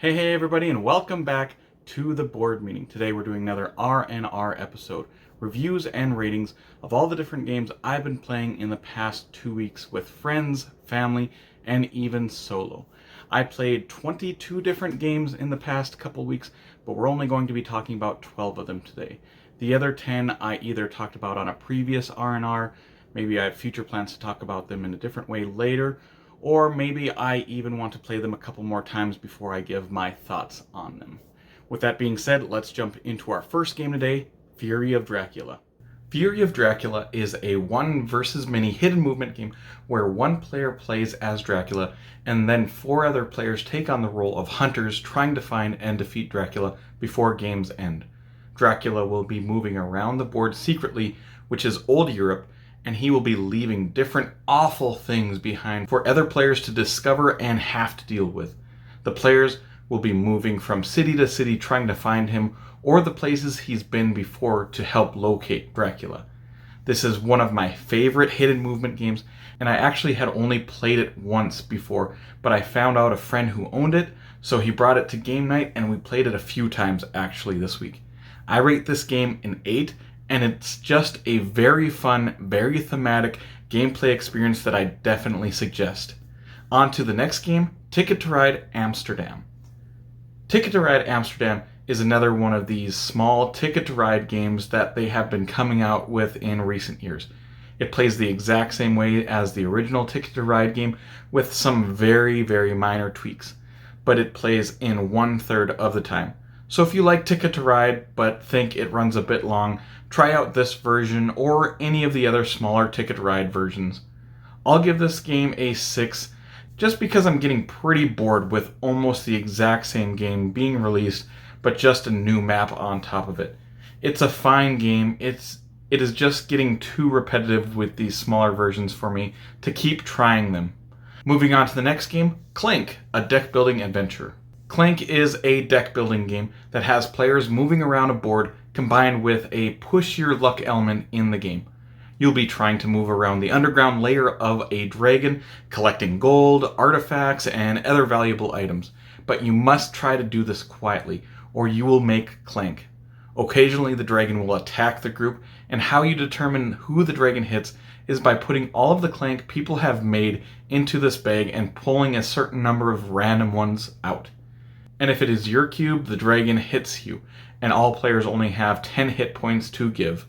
Hey everybody, and welcome back to the board meeting. Today we're doing another R&R episode, reviews and ratings of all the different games I've been playing in the past 2 weeks with friends, family, and even solo. I played 22 different games in the past couple weeks, but we're only going to be talking about 12 of them today. The other 10 I either talked about on a previous R&R, maybe I have future plans to talk about them in a different way later, or maybe I even want to play them a couple more times before I give my thoughts on them. With that being said, let's jump into our first game today, Fury of Dracula. Fury of Dracula is a one versus many hidden movement game where one player plays as Dracula and then 4 other players take on the role of hunters trying to find and defeat Dracula before games end. Dracula will be moving around the board secretly, which is old Europe, and he will be leaving different awful things behind for other players to discover and have to deal with. The players will be moving from city to city trying to find him or the places he's been before to help locate Dracula. This is one of my favorite hidden movement games, and I actually had only played it once before, but I found out a friend who owned it, so he brought it to game night and we played it a few times actually this week. I rate this game an 8, and it's just a very fun, very thematic gameplay experience that I definitely suggest. On to the next game, Ticket to Ride Amsterdam. Ticket to Ride Amsterdam is another one of these small Ticket to Ride games that they have been coming out with in recent years. It plays the exact same way as the original Ticket to Ride game with some very, very minor tweaks, but it plays in 1/3 of the time. So if you like Ticket to Ride but think it runs a bit long, try out this version or any of the other smaller Ticket to Ride versions. I'll give this game a 6 just because I'm getting pretty bored with almost the exact same game being released but just a new map on top of it. It's a fine game. It is just getting too repetitive with these smaller versions for me to keep trying them. Moving on to the next game, Clank, a deck building adventure. Clank is a deck building game that has players moving around a board combined with a push your luck element in the game. You'll be trying to move around the underground layer of a dragon, collecting gold, artifacts, and other valuable items. But you must try to do this quietly, or you will make Clank. Occasionally the dragon will attack the group, and how you determine who the dragon hits is by putting all of the Clank people have made into this bag and pulling a certain number of random ones out. And if it is your cube, the dragon hits you, and all players only have 10 hit points to give.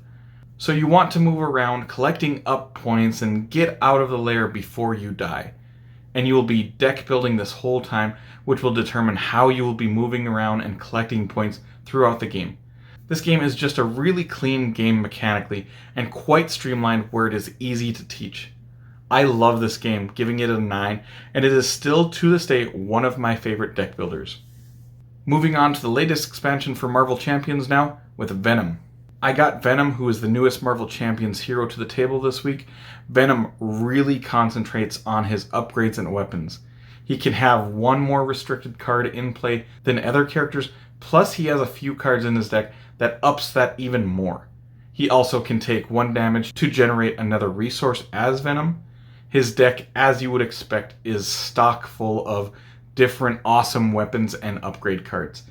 So you want to move around, collecting up points, and get out of the lair before you die. And you will be deck building this whole time, which will determine how you will be moving around and collecting points throughout the game. This game is just a really clean game mechanically, and quite streamlined where it is easy to teach. I love this game, giving it a 9, and it is still to this day one of my favorite deck builders. Moving on to the latest expansion for Marvel Champions now, with Venom. I got Venom, who is the newest Marvel Champions hero, to the table this week. Venom really concentrates on his upgrades and weapons. He can have one more restricted card in play than other characters, plus he has a few cards in his deck that ups that even more. He also can take 1 damage to generate another resource as Venom. His deck, as you would expect, is stock full of different awesome weapons and upgrade cards.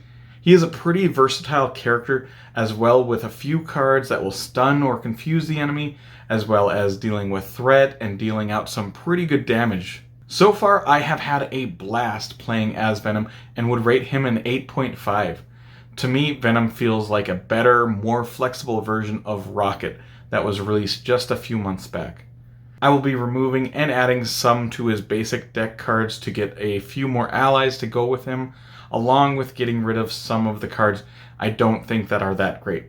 He is a pretty versatile character as well, with a few cards that will stun or confuse the enemy, as well as dealing with threat and dealing out some pretty good damage. So far I have had a blast playing as Venom and would rate him an 8.5. To me, Venom feels like a better, more flexible version of Rocket that was released just a few months back. I will be removing and adding some to his basic deck cards to get a few more allies to go with him, along with getting rid of some of the cards I don't think that are that great.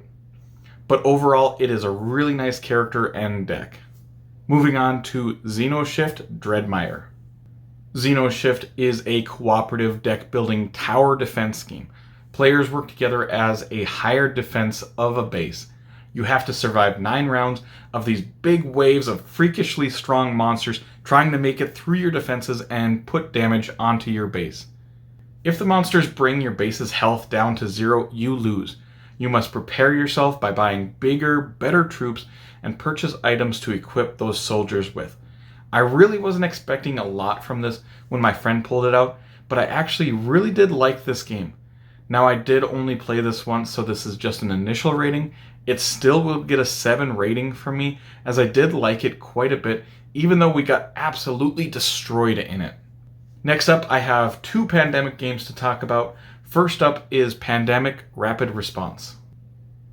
But overall, it is a really nice character and deck. Moving on to Xenoshyft Dreadmire. Xenoshyft is a cooperative deck building tower defense game. Players work together as a higher defense of a base. You have to survive 9 rounds of these big waves of freakishly strong monsters trying to make it through your defenses and put damage onto your base. If the monsters bring your base's health down to 0, you lose. You must prepare yourself by buying bigger, better troops and purchase items to equip those soldiers with. I really wasn't expecting a lot from this when my friend pulled it out, but I actually really did like this game. Now, I did only play this once, so this is just an initial rating. It still will get a 7 rating from me, as I did like it quite a bit, even though we got absolutely destroyed in it. Next up, I have 2 Pandemic games to talk about. First up is Pandemic Rapid Response.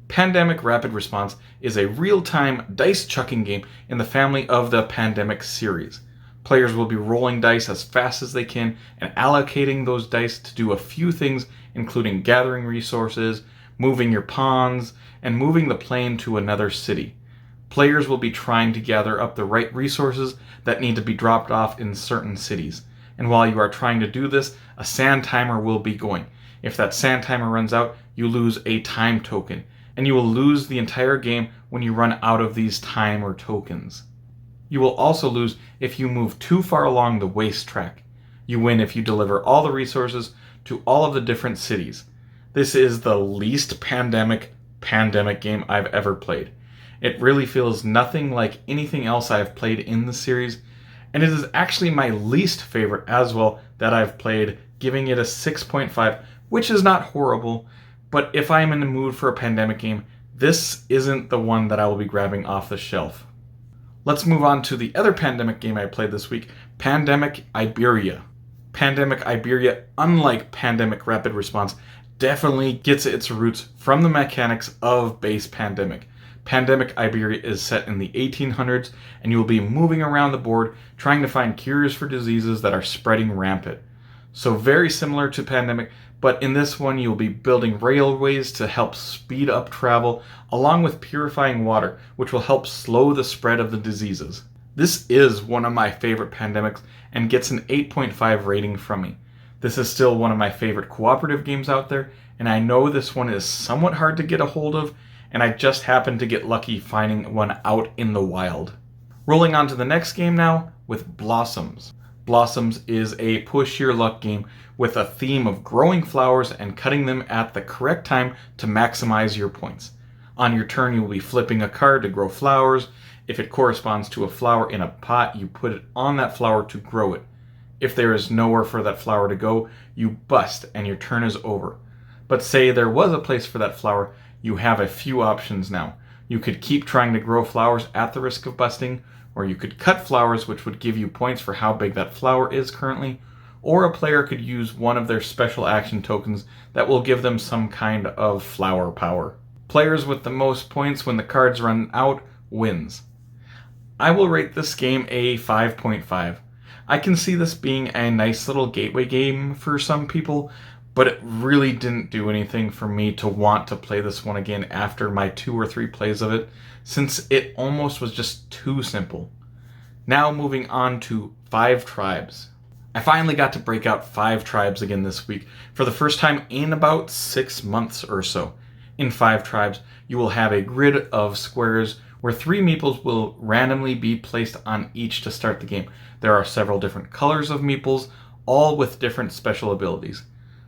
Pandemic Rapid Response is a real-time dice chucking game in the family of the Pandemic series. Players will be rolling dice as fast as they can and allocating those dice to do a few things, including gathering resources, moving your pawns, and moving the plane to another city. Players will be trying to gather up the right resources that need to be dropped off in certain cities. And while you are trying to do this, a sand timer will be going. If that sand timer runs out, you lose a time token, and you will lose the entire game when you run out of these timer tokens. You will also lose if you move too far along the waste track. You win if you deliver all the resources to all of the different cities. This is the least pandemic game I've ever played. It really feels nothing like anything else I've played in the series, and it is actually my least favorite as well that I've played, giving it a 6.5, which is not horrible, but if I'm in the mood for a pandemic game, this isn't the one that I will be grabbing off the shelf. Let's move on to the other pandemic game I played this week, Pandemic Iberia. Pandemic Iberia, unlike Pandemic Rapid Response, definitely gets its roots from the mechanics of base Pandemic. Pandemic Iberia is set in the 1800s, and you will be moving around the board trying to find cures for diseases that are spreading rampant. So very similar to Pandemic, but in this one you'll be building railways to help speed up travel, along with purifying water, which will help slow the spread of the diseases. This is one of my favorite pandemics and gets an 8.5 rating from me. This is still one of my favorite cooperative games out there, and I know this one is somewhat hard to get a hold of, and I just happened to get lucky finding one out in the wild. Rolling on to the next game now with Blossoms. Blossoms is a push your luck game with a theme of growing flowers and cutting them at the correct time to maximize your points. On your turn, you will be flipping a card to grow flowers. If it corresponds to a flower in a pot, you put it on that flower to grow it. If there is nowhere for that flower to go, you bust and your turn is over. But say there was a place for that flower, you have a few options now. You could keep trying to grow flowers at the risk of busting, or you could cut flowers, which would give you points for how big that flower is currently, or a player could use one of their special action tokens that will give them some kind of flower power. Players with the most points when the cards run out wins. I will rate this game a 5.5. I can see this being a nice little gateway game for some people, but it really didn't do anything for me to want to play this one again after my 2 or 3 plays of it, since it almost was just too simple. Now moving on to 5 Tribes. I finally got to break out 5 Tribes again this week for the first time in about 6 months or so. In 5 Tribes, you will have a grid of squares where 3 meeples will randomly be placed on each to start the game. There are several different colors of meeples, all with different special abilities.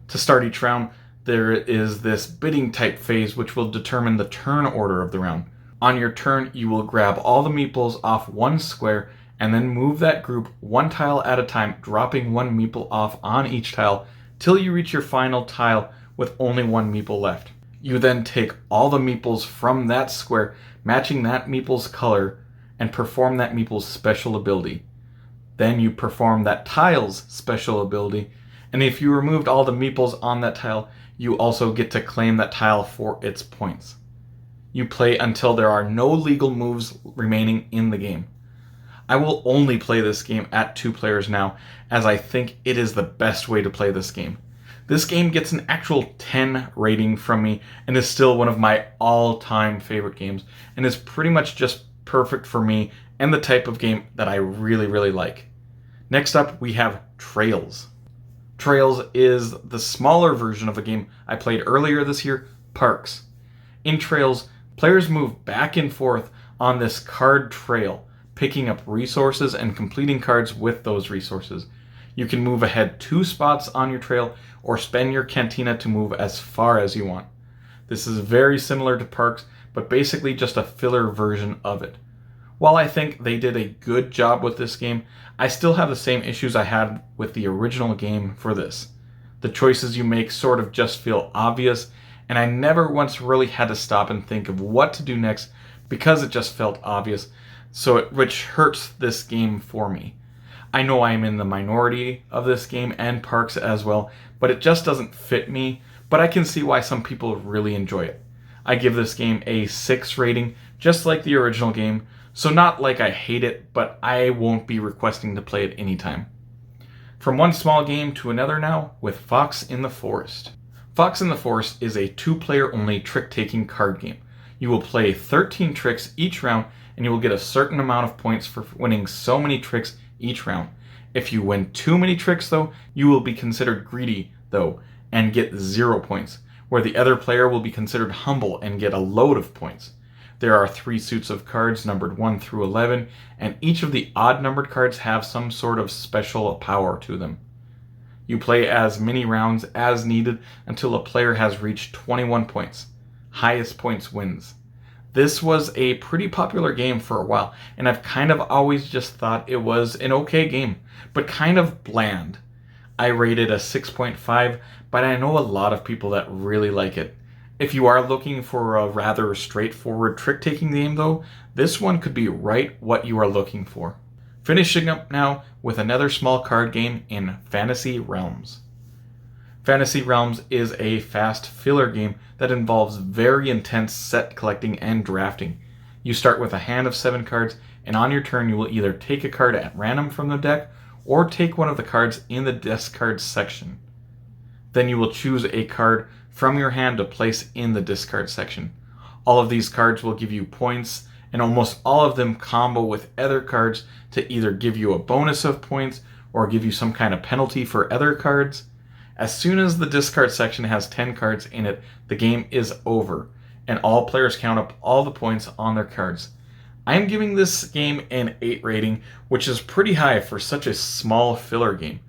To start each round, there is this bidding type phase which will determine the turn order of the round. On your turn, you will grab all the meeples off one square and then move that group 1 tile at a time, dropping 1 meeple off on each tile till you reach your final tile with only 1 meeple left. You then take all the meeples from that square, matching that meeple's color, and perform that meeple's special ability. Then you perform that tile's special ability, and if you removed all the meeples on that tile, you also get to claim that tile for its points. You play until there are no legal moves remaining in the game. I will only play this game at 2 players now, as I think it is the best way to play this game. This game gets an actual 10 rating from me and is still one of my all-time favorite games, and is pretty much just perfect for me and the type of game that I really, really like. Next up, we have Trails. Trails is the smaller version of a game I played earlier this year, Parks. In Trails, players move back and forth on this card trail, picking up resources and completing cards with those resources. You can move ahead 2 spots on your trail or spend your cantina to move as far as you want. This is very similar to Parks, but basically just a filler version of it. While I think they did a good job with this game, I still have the same issues I had with the original game for this. The choices you make sort of just feel obvious, and I never once really had to stop and think of what to do next because it just felt obvious, which hurts this game for me. I know I am in the minority of this game and Parks as well, but it just doesn't fit me, but I can see why some people really enjoy it. I give this game a 6 rating, just like the original game, so not like I hate it, but I won't be requesting to play it anytime. From one small game to another now, with Fox in the Forest. Fox in the Forest is a 2-player only trick-taking card game. You will play 13 tricks each round, and you will get a certain amount of points for winning so many tricks each round. If you win too many tricks though, you will be considered greedy though, and get 0 points, where the other player will be considered humble and get a load of points. There are 3 suits of cards numbered 1 through 11, and each of the odd numbered cards have some sort of special power to them. You play as many rounds as needed until a player has reached 21 points. Highest points wins. This was a pretty popular game for a while, and I've kind of always just thought it was an okay game, but kind of bland. I rated a 6.5, but I know a lot of people that really like it. If you are looking for a rather straightforward trick-taking game though, this one could be right what you are looking for. Finishing up now with another small card game in Fantasy Realms. Fantasy Realms is a fast filler game that involves very intense set collecting and drafting. You start with a hand of 7 cards, and on your turn you will either take a card at random from the deck or take one of the cards in the discard section. Then you will choose a card from your hand to place in the discard section. All of these cards will give you points, and almost all of them combo with other cards to either give you a bonus of points or give you some kind of penalty for other cards. As soon as the discard section has 10 cards in it, the game is over, and all players count up all the points on their cards. I am giving this game an 8 rating, which is pretty high for such a small filler game.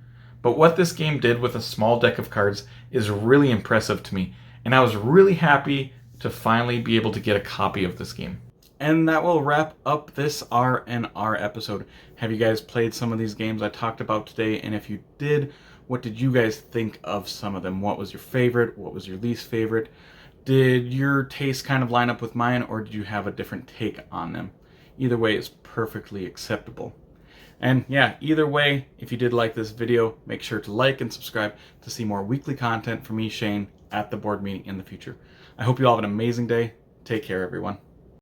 But what this game did with a small deck of cards is really impressive to me, and I was really happy to finally be able to get a copy of this game. And that will wrap up this R&R episode. Have you guys played some of these games I talked about today? And if you did, what did you guys think of some of them? What was your favorite? What was your least favorite? Did your taste kind of line up with mine, or did you have a different take on them? Either way is perfectly acceptable. And yeah, either way, if you did like this video, make sure to like and subscribe to see more weekly content from me, Shane, at the board meeting in the future. I hope you all have an amazing day. Take care, everyone.